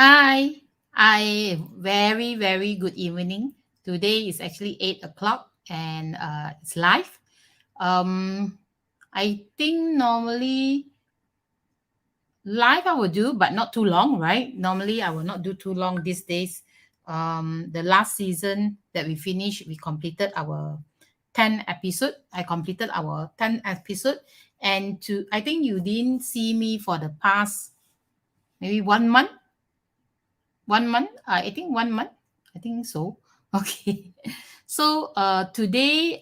Hi, very good evening. Today is actually 8 o'clock and it's live. Um, I think normally live I will do, but not too long, right? Normally I will not do too long these days. The last season that we finished, we completed our 10 episode. I completed our 10 episode, and to I think you didn't see me for the past maybe 1 month 1 month. I think 1 month. I think so. Okay. So today,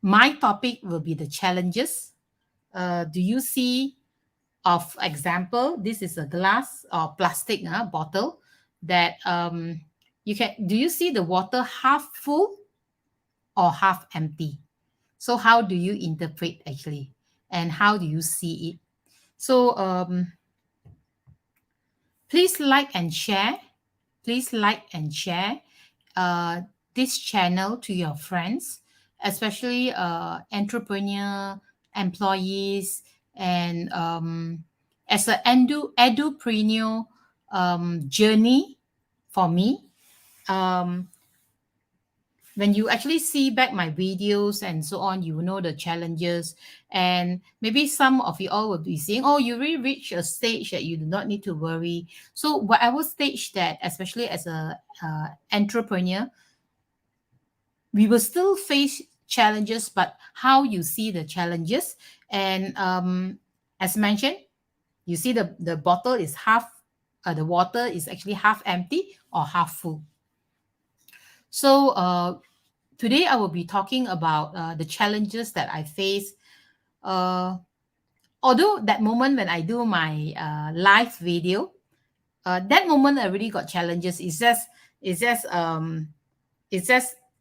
my topic will be the challenges. Do you see, of example, this is a glass or plastic bottle that you can. Do you see the water half full or half empty? So how do you interpret actually, and how do you see it? So please like and share. Please like and share uh, this channel to your friends, especially entrepreneur, employees, and as an edupreneur journey for me. Um, when you actually see back my videos and so on, you will know the challenges. And maybe some of you all will be saying, oh, you really reach a stage that you do not need to worry. So whatever stage that, especially as a entrepreneur, we will still face challenges, but how you see the challenges. And as mentioned, you see the bottle is half, the water is actually half empty or half full. So today I will be talking about the challenges that I face. Uh, Although that moment when I do my live video, that moment I really got challenges. It's just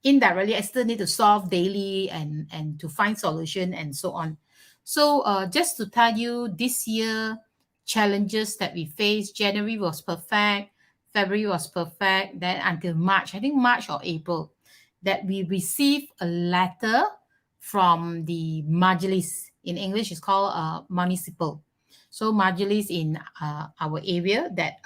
indirectly I still need to solve daily and to find solution and so on. So just to tell you, this year challenges that we faced, January was perfect, February was perfect, then until March, I think March or April, that we received a letter from the Majlis. In English it's called municipal. So Majlis in our area, that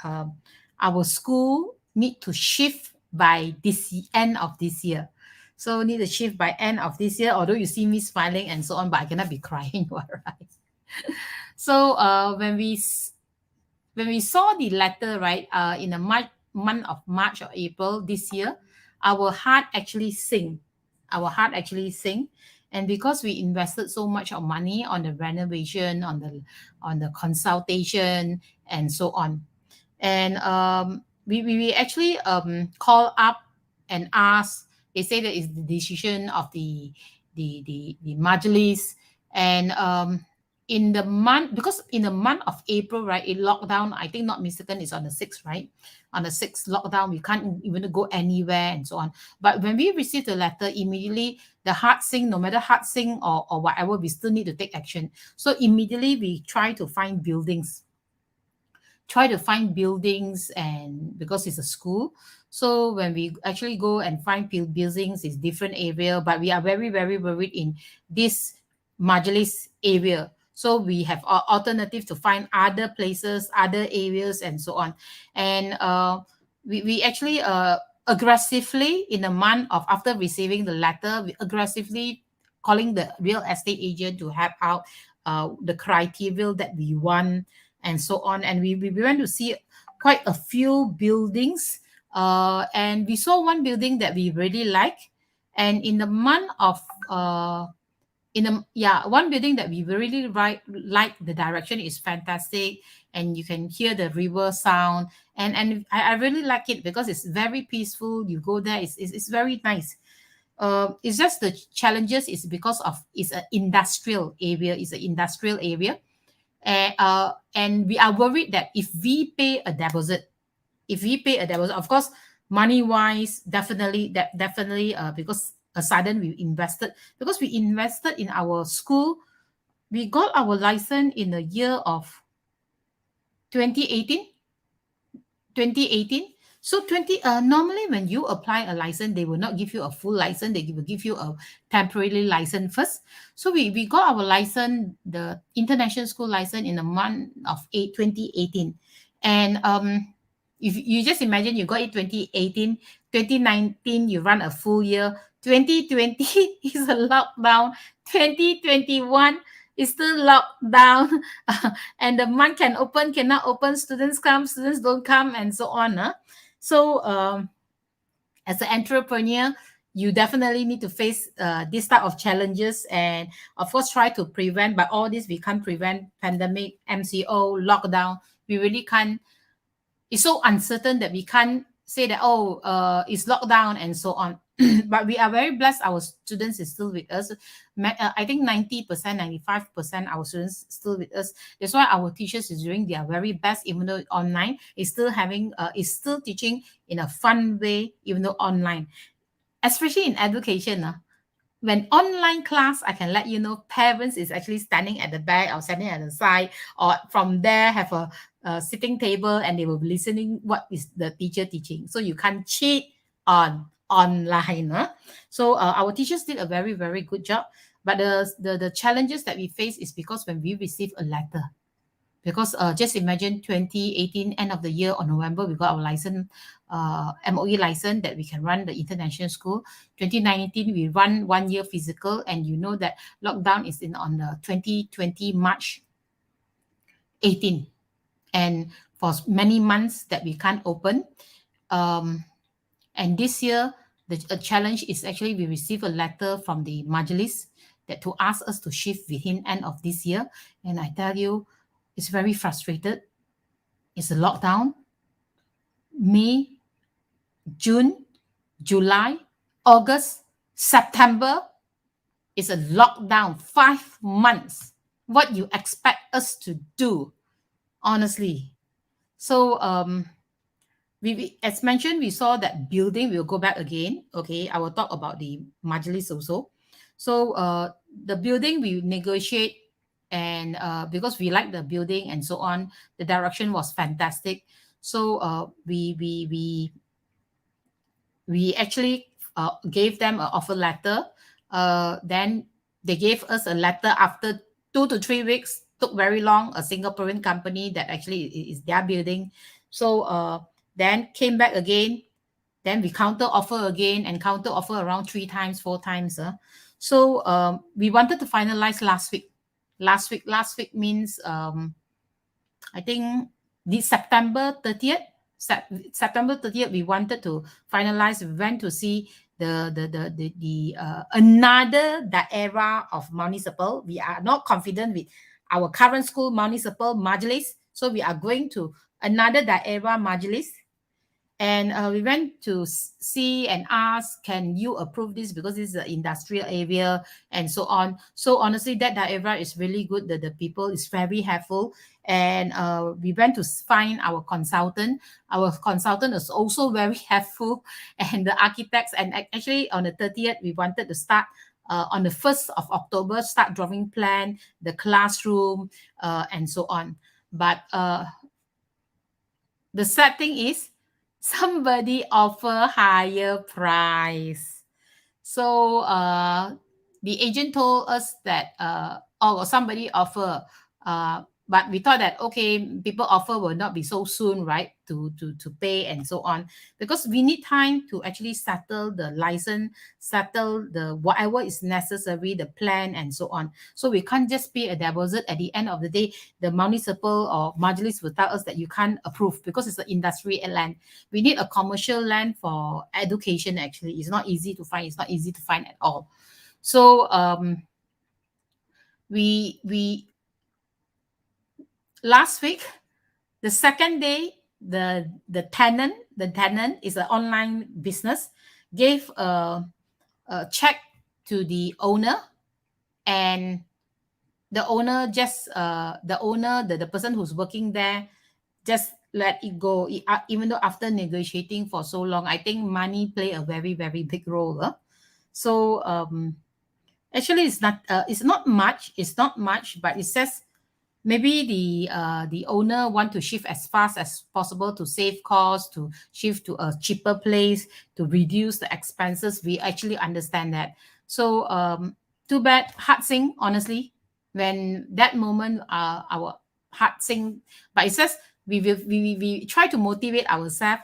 our school need to shift by this end of this year. So need to shift by end of this year. Although you see me smiling and so on, but I cannot be crying, right? So when we saw the letter, right, in the month of March or April this year, our heart actually sing. Our heart actually sing. And because we invested so much of money on the renovation, on the consultation, and so on, and we actually call up and ask. They say that it's the decision of the majlis. And in the month, because in the month of April, right, it lockdown, I think not mistaken, is on the 6th, right? On the 6th lockdown, we can't even go anywhere and so on. But when we received the letter, immediately the heart sing, no matter heart sing or whatever, we still need to take action. So immediately we try to find buildings, and because it's a school. So when we actually go and find buildings, it's different area, but we are very worried in this Majalis area. So we have alternative to find other places, other areas, and so on. And we actually aggressively, in a month of after receiving the letter, we aggressively calling the real estate agent to help out the criteria that we want and so on. And we went to see quite a few buildings, and we saw one building that we really like. And in the month of in a yeah one building that we really like, the direction is fantastic, and you can hear the river sound. And I really like it because it's very peaceful. You go there, it's very nice. It's just the challenges is because of it's an industrial area. It's an industrial area. And we are worried that if we pay a deposit, of course, money wise, definitely, because a sudden we invested in our school. We got our license in the year of 2018. 2018. So normally when you apply a license, they will not give you a full license. They will give you a temporary license first. So we got our license, the international school license, in the month of 2018. And if you just imagine you got it 2018, 2019, you run a full year, 2020 is a lockdown, 2021 is still lockdown, and the month can open, cannot open, students come, students don't come, and so on. So as an entrepreneur, you definitely need to face this type of challenges, and of course try to prevent. But all this we can't prevent: pandemic, MCO, lockdown. We really can't. It's so uncertain that we can't say that, oh, it's lockdown and so on. But we are very blessed. Our students is still with us. I think 90%, 95% our students still with us. That's why our teachers is doing their very best, even though online is still having is still teaching in a fun way, even though online. Especially in education, when online class, I can let you know, parents is actually standing at the back or standing at the side, or from there have a sitting table, and they will be listening what is the teacher teaching. So you can't cheat on online. So our teachers did a very, very good job. But the challenges that we face is because when we receive a letter, because just imagine 2018, end of the year on November, we got our license, MOE license that we can run the international school. 2019, we run 1 year physical, and you know that lockdown is on the 2020 March 18, and for many months that we can't open. And this year, the challenge is actually we receive a letter from the Majlis that to ask us to shift within end of this year. And I tell you, it's very frustrated. It's a lockdown. May, June, July, August, September is a lockdown. 5 months. What you expect us to do, honestly? So we as mentioned, we saw that building will go back again. Okay, I will talk about the Majlis also. So the building we negotiate, and because we like the building and so on, the direction was fantastic. So we actually gave them an offer letter. Then they gave us a letter after 2 to 3 weeks. Took very long. A Singaporean company that actually is their building. So then came back again. Then we counter offer again, and counter offer around 3 times, 4 times. So we wanted to finalize last week. Last week means I think this September 30th. September 30th, we wanted to finalize. We went to see the another daerah of municipal. We are not confident with our current school municipal Majlis, so we are going to another daerah Majlis. And we went to see and ask, can you approve this, because this is an industrial area and so on. So honestly, that daerah is really good. The people is very helpful. And we went to find our consultant. Our consultant is also very helpful, and the architects. And actually on the 30th, we wanted to start on the 1st of October, start drawing plan, the classroom, and so on. But the sad thing is, somebody offer higher price. So the agent told us that somebody offer, but we thought that okay, people offer will not be so soon, right, to pay and so on, because we need time to actually settle the license, settle the whatever is necessary, the plan and so on. So we can't just pay a deposit. At the end of the day, the municipal or Majlis will tell us that you can't approve because it's an industrial land. We need a commercial land for education. Actually, it's not easy to find. It's not easy to find at all. So we last week, the second day, the tenant is an online business, gave a check to the owner, and the owner just the person who's working there just let it go, even though after negotiating for so long. I think money play a very, very big role. So actually it's not much, but it says maybe the owner want to shift as fast as possible to save costs, to shift to a cheaper place, to reduce the expenses. We actually understand that. So too bad, heart sink, honestly, when that moment our heart sink. But it says we try to motivate ourselves.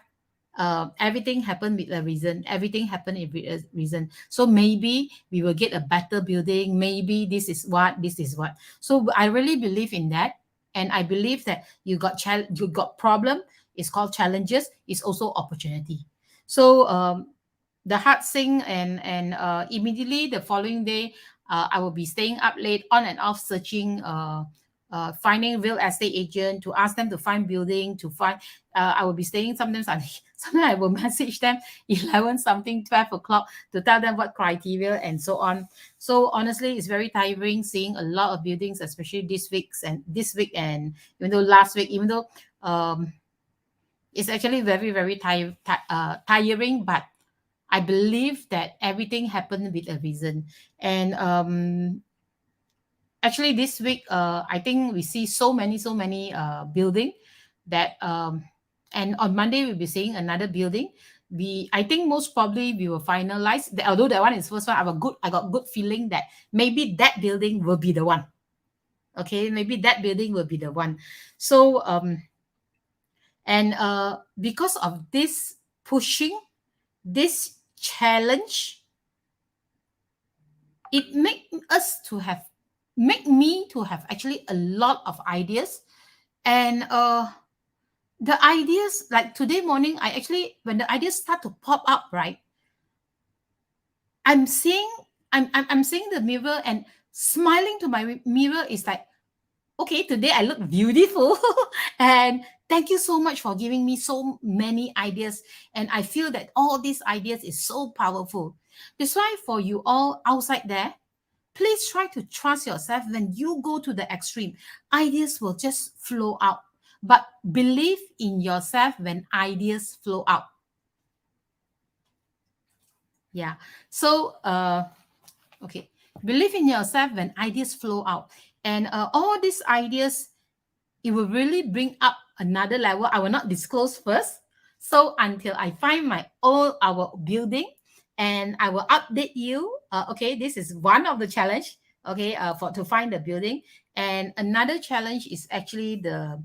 Everything happened with a reason. Everything happened with a reason. So maybe we will get a better building. Maybe this is what. So I really believe in that, and I believe that you got problem. It's called challenges. It's also opportunity. So the heart sink, and immediately the following day, I will be staying up late on and off searching. Finding real estate agent to ask them to find building to find. I will be staying sometimes. Sometimes I will message them 11 something 12 o'clock to tell them what criteria and so on. So honestly, it's very tiring seeing a lot of buildings, especially this week, and even though last week, even though it's actually very tiring, but I believe that everything happened with a reason. And actually this week, I think we see so many building that and on Monday we'll be seeing another building. I think most probably we will finalize although that one is first one. I got good feeling that maybe that building will be the one. Okay, maybe that building will be the one. So and because of this pushing, this challenge, it make me to have actually a lot of ideas. And the ideas, like today morning, I actually, when the ideas start to pop up, right, I'm seeing, I'm seeing the mirror and smiling to my mirror. Is like, okay, today I look beautiful. And thank you so much for giving me so many ideas. And I feel that all these ideas is so powerful. That's why for you all outside there, please try to trust yourself. When you go to the extreme, ideas will just flow out. But believe in yourself when ideas flow out. Yeah. So okay, believe in yourself when ideas flow out. And all these ideas, it will really bring up another level. I will not disclose first. So until I find our building, and I will update you. Okay, this is one of the challenge. Okay, for to find the building, and another challenge is actually the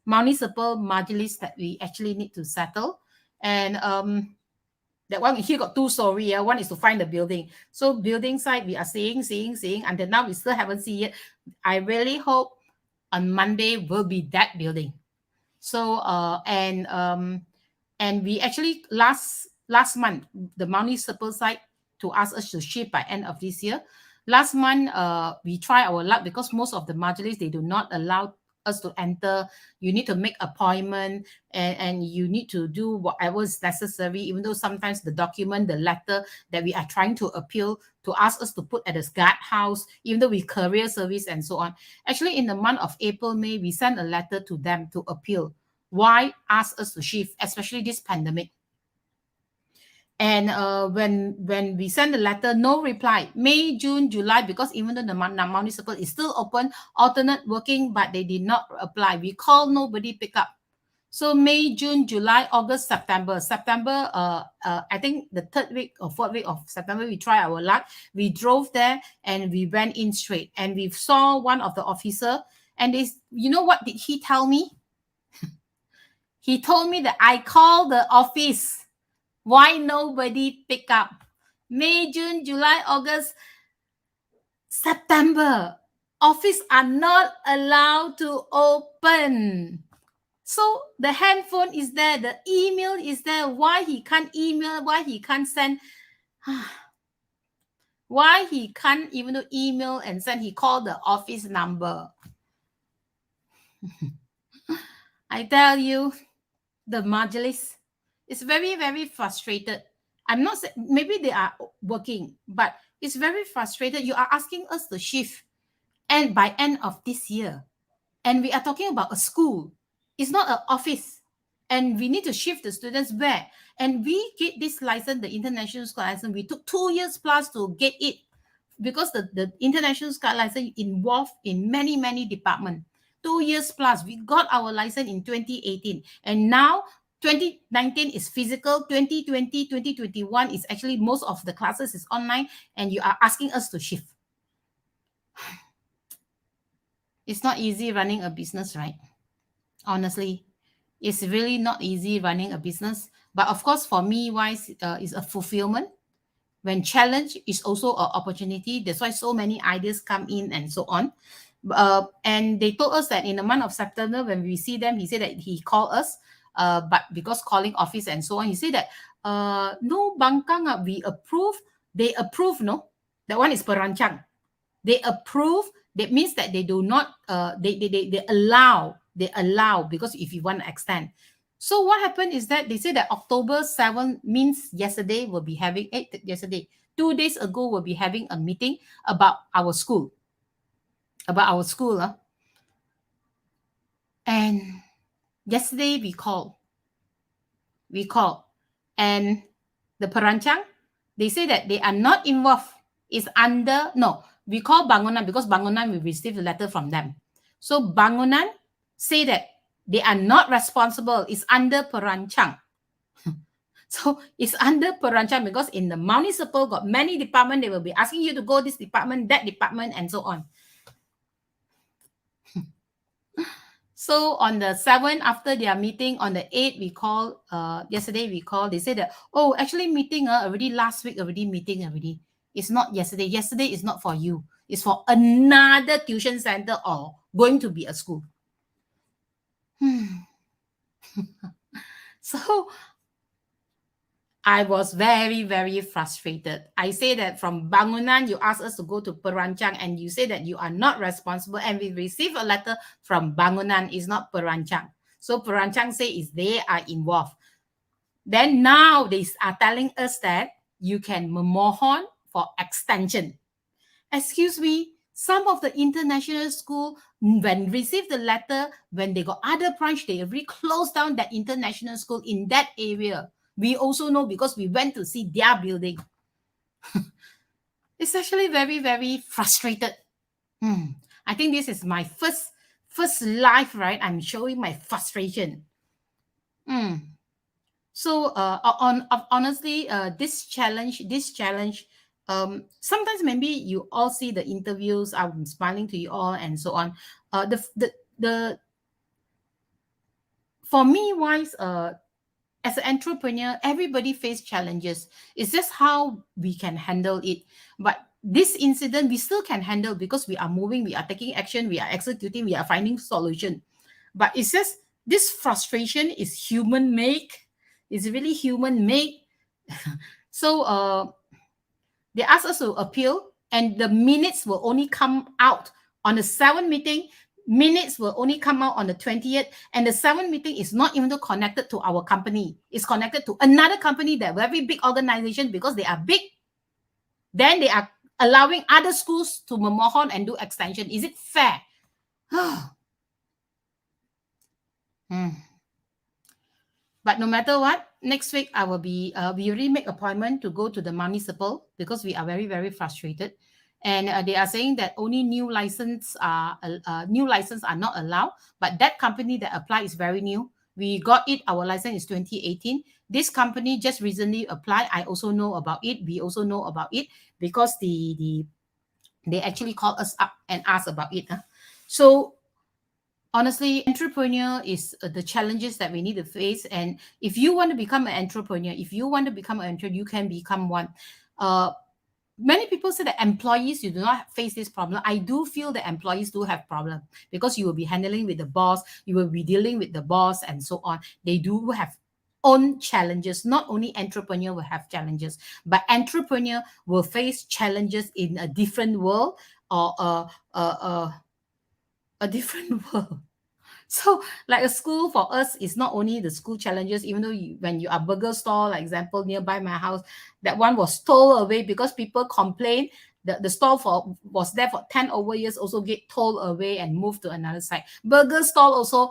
municipal majlis that we actually need to settle. And that one here got two-story. Yeah, one is to find the building. So building side we are seeing until now we still haven't seen it. I really hope on Monday will be that building. So and we actually last month the municipal side to ask us to shift by end of this year. Last month we try our luck because most of the majlis they do not allow us to enter. You need to make appointment, and you need to do whatever is necessary, even though sometimes the document, the letter that we are trying to appeal to ask us to put at the guard house, even though we courier service and so on. Actually, in the month of April, May, we sent a letter to them to appeal. Why ask us to shift, especially this pandemic? And when we send the letter, no reply. May, June, July, because even though the municipal is still open, alternate working, but they did not apply. We call, nobody pick up. So May, June, July, August, September. September, I think the third week or fourth week of September, we try our luck. We drove there and we went in straight. And we saw one of the officer, and you know what did he tell me? He told me that I called the office. Why nobody pick up? May, June, July, August, September. Office are not allowed to open. So the handphone is there, the email is there. Why he can't email? Why he can't send? Why he can't even do email and send? He called the office number. I tell you, the majlis is very frustrated. I'm not saying maybe they are working, but it's very frustrated. You are asking us to shift, and by end of this year, and we are talking about a school. It's not an office, and we need to shift the students where. And we get this license, the international school license. We took 2 years plus to get it because the international school license involved in many departments. 2 years plus. We got our license in 2018, and now 2019 is physical. 2020, 2021 is actually most of the classes is online, and you are asking us to shift. It's not easy running a business, right? Honestly. It's really not easy running a business. But of course, for me, wise is a fulfillment. When challenge is also an opportunity. That's why so many ideas come in and so on. And they told us that in the month of September, when we see them, he said that he called us, but because calling office and so on, he said that no bangkang, we approve. They approve, no? That one is perancang. They approve. That means that they do not. They allow. They allow, because if you want to extend. So what happened is that they say that October 7 means yesterday we'll be having yesterday 2 days ago we'll be having a meeting about our school. About our school. And yesterday we called. And the perancang, they say that they are not involved. It's under, no, we call Bangunan because Bangunan, we received a letter from them. So Bangunan say that they are not responsible. It's under perancang. So it's under perancang because in the municipal got many departments. They will be asking you to go this department, that department, and so on. So on the 7th, after their meeting, on the 8th, we call, yesterday we called, they said that, oh, actually meeting already last week, already meeting already. It's not yesterday. Yesterday is not for you. It's for another tuition center or going to be a school. So I was very, very frustrated. I say that from Bangunan, you ask us to go to Perancang and you say that you are not responsible, and we receive a letter from Bangunan, is not Perancang. So Perancang say is they are involved. Then now they are telling us that you can memohon for extension. Excuse me, some of the international school, when received the letter, when they got other branch, they already closed down that international school in that area. We also know because we went to see their building. It's actually very, very frustrated. I think this is my first live, right? I'm showing my frustration. So honestly, this challenge, sometimes maybe you all see the interviews. I'm smiling to you all and so on. For me, wise, as an entrepreneur, everybody face challenges. It's just how we can handle it. But this incident, we still can handle because we are moving, we are taking action, we are executing, we are finding solution. But it's just this frustration is human made. It's really human made. So they asked us to appeal, and the minutes will only come out on the 7th meeting. Minutes will only come out on the 20th, and the 7th meeting is not even connected to our company. It's connected to another company, that very big organization, because they are big. Then they are allowing other schools to memohon and do extension. Is it fair? But no matter what, next week I will be, we already make appointment to go to the municipal because we are very, very frustrated. And they are saying that only new license are not allowed. But that company that applied is very new. We got it. Our license is 2018. This company just recently applied. I also know about it. We also know about it because they actually called us up and asked about it. So honestly, entrepreneur is the challenges that we need to face. And if you want to become an entrepreneur, you can become one. Many people say that employees, you do not face this problem. I do feel that employees do have problem because you will be handling with the boss, you will be dealing with the boss and so on. They do have own challenges. Not only entrepreneur will have challenges, but entrepreneur will face challenges in a different world, or a different world. So like a school for us is not only the school challenges, even though when you are burger store, like example, nearby my house, that one was stole away because people complained. The store was there for 10 over years, also get told away and moved to another site. Burger stall also,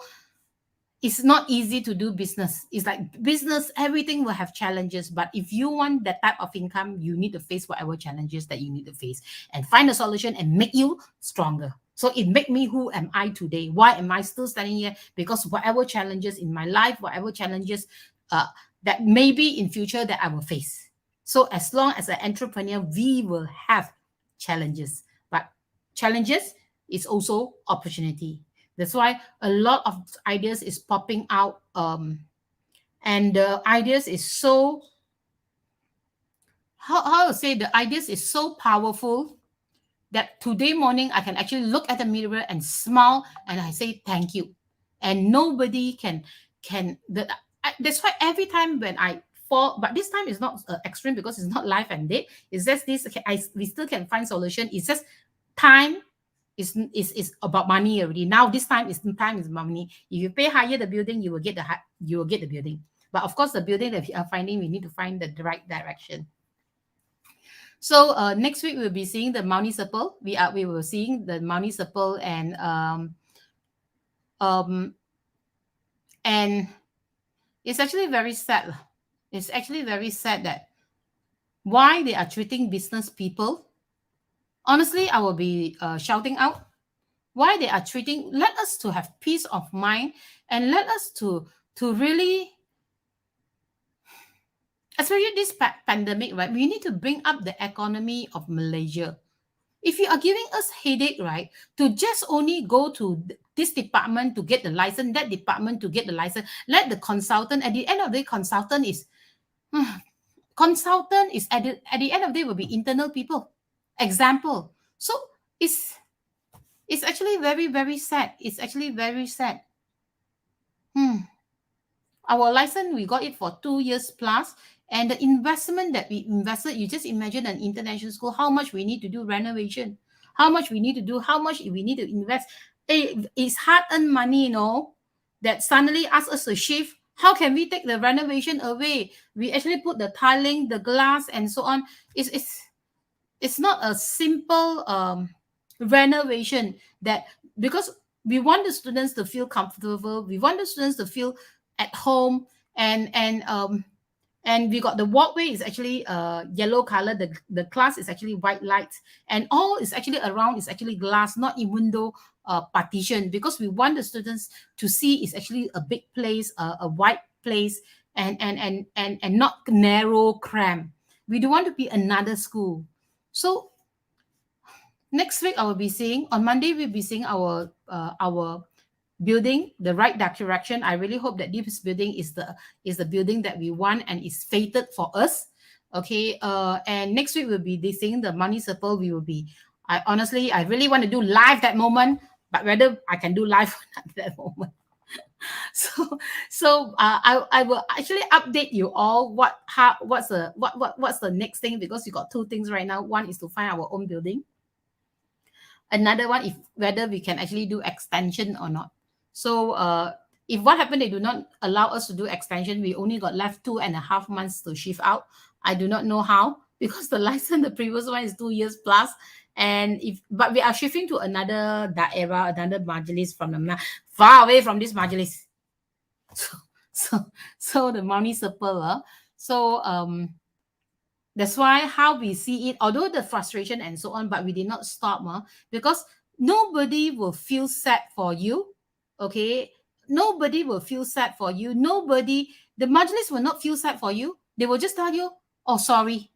it's not easy to do business. It's like business, everything will have challenges. But if you want that type of income, you need to face whatever challenges that you need to face and find a solution and make you stronger. So it made me who am I today? Why am I still standing here? Because whatever challenges in my life, whatever challenges that maybe in future that I will face. So as long as an entrepreneur, we will have challenges. But challenges is also opportunity. That's why a lot of ideas is popping out, and the ideas is so, how to say, the ideas is so powerful that today morning I can actually look at the mirror and smile and I say thank you, and nobody can that's why every time when I fall, but this time it's not extreme because it's not life and death. It's just this. Okay, we still can find solution. It's just time is about money already. Now this time is money. If you pay higher the building, you will get the building. But of course, the building that we are finding, we need to find the right direction. So next week we'll be seeing the municipal. We were seeing the municipal, and it's actually very sad. It's actually very sad that why they are treating business people. Honestly, I will be shouting out why they are treating. Let us to have peace of mind, and let us to really, especially this pandemic, right? We need to bring up the economy of Malaysia. If you are giving us headache, right, to just only go to this department to get the license, that department to get the license, let the consultant, at the end of the day, consultant is at the end of the day will be internal people. Example. So it's actually very, very sad. It's actually very sad. Our license, we got it for 2 years plus, and the investment that we invested, you just imagine an international school, how much we need to do renovation, how much we need to do, how much we need to invest. It's hard-earned money, that suddenly ask us to shift. How can we take the renovation away? We actually put the tiling, the glass, and so on. It's not a simple renovation, that because we want the students to feel comfortable, we want the students to feel at home, and we got the walkway is actually yellow color, the class is actually white lights, and all is actually around is actually glass, not in window partition, because we want the students to see it's actually a big place, a wide place, and not narrow cram. We don't want to be another school. So next week I will be seeing, on Monday we'll be seeing our building, the right direction. I really hope that this building is the building that we want and is fated for us. Okay, and next week we'll be seeing the municipal. We will be. I really want to do live that moment, but whether I can do live at that moment. I will actually update you all what's the next thing, because you got two things right now. One is to find our own building. Another one, if whether we can actually do extension or not. So if what happened, they do not allow us to do extension, we only got left 2.5 months to shift out. I do not know how, because the license, the previous one is 2 years plus. But we are shifting to another daerah, another majlis from the far away from this majlis. So the municipal. That's why how we see it, although the frustration and so on, but we did not stop, because nobody will feel sad for you. Okay, nobody will feel sad for you. The majlis will not feel sad for you. They will just tell you, oh, sorry.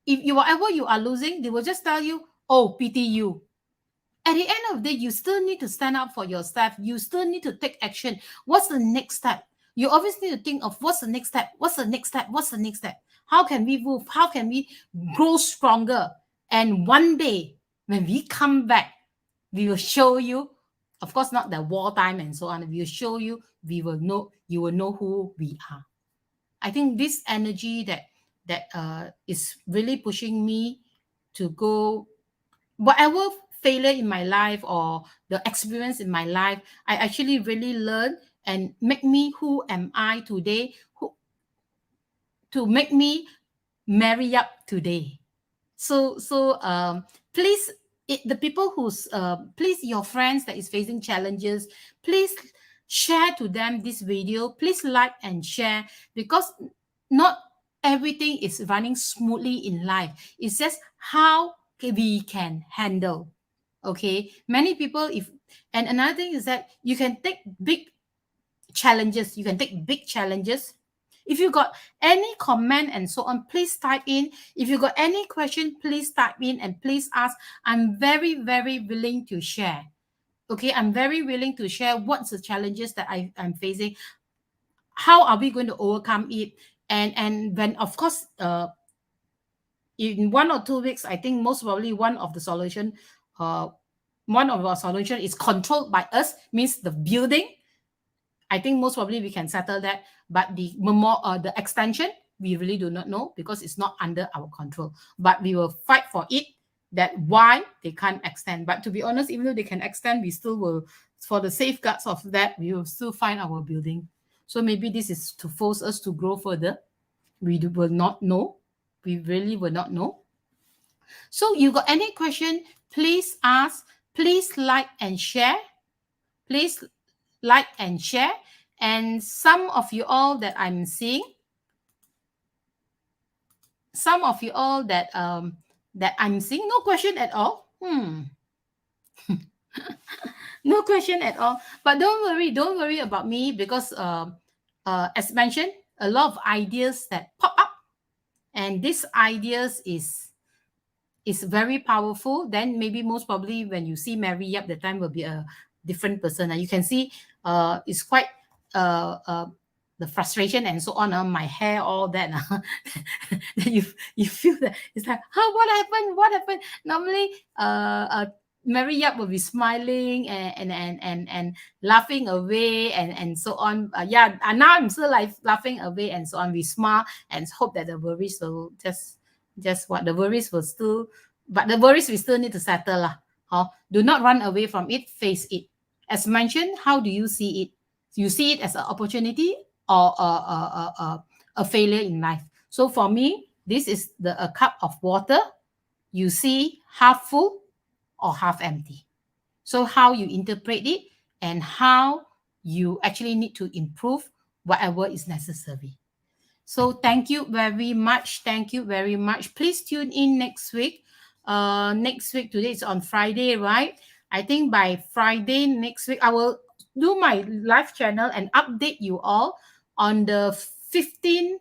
If whatever you are losing, they will just tell you, oh, pity you. At the end of the day, you still need to stand up for yourself. You still need to take action. What's the next step? You always need to think of what's the next step? What's the next step? What's the next step? How can we move? How can we grow stronger? And one day, when we come back, we will show you, of course, not the wartime and so on. We will show you, you will know who we are. I think this energy that is really pushing me to go, whatever failure in my life or the experience in my life, I actually really learn and make me who am I today, to make me marry up today. So please, the people who's please, your friends that is facing challenges, please share to them this video. Please like and share, because not everything is running smoothly in life. It's just how we can handle. Okay, many people, and another thing is that you can take big challenges. If you got any comment and so on, please type in. If you got any question, please type in and please ask. I'm very, very willing to share. Okay, I'm very willing to share what's the challenges that I'm facing. How are we going to overcome it? And when, of course, in 1 or 2 weeks, I think most probably one of our solution is controlled by us, means the building. I think most probably we can settle that, but the extension, we really do not know because it's not under our control. But we will fight for it. That why they can't extend. But to be honest, even though they can extend, we still will, for the safeguards of that, we will still find our building. So maybe this is to force us to grow further. Will not know. We really will not know. So you got any question, please ask. Please like and share. Please like and share. And some of you all that I'm seeing, that I'm seeing, no question at all. No question at all. But don't worry about me, because as mentioned, a lot of ideas that pop up, and these ideas is very powerful. Then maybe most probably when you see Mary Yap, the time will be a different person. And you can see it's quite the frustration and so on, my hair, all that. You feel that it's like, what happened? Normally Mary Yap will be smiling and laughing away and so on. Now I'm still like laughing away and so on. We smile and hope that the worries will just what the worries will still, but the worries we still need to settle lah. Do not run away from it, face it. As mentioned, how do you see it? You see it as an opportunity or a failure in life. So for me, this is a cup of water. You see half full or half empty. So how you interpret it and how you actually need to improve whatever is necessary. So thank you very much. Thank you very much. Please tune in next week. Next week, today is on Friday, right? I think by Friday next week, I will do my live channel and update you all on the 15th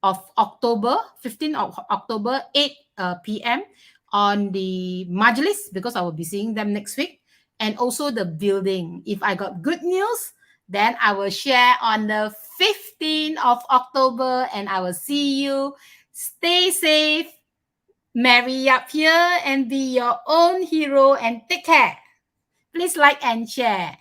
of October, 8 p.m. on the Majlis, because I will be seeing them next week, and also the building. If I got good news, then I will share on the 15th of October, and I will see you. Stay safe. Mary Yap here, and be your own hero, and take care. Please like and share.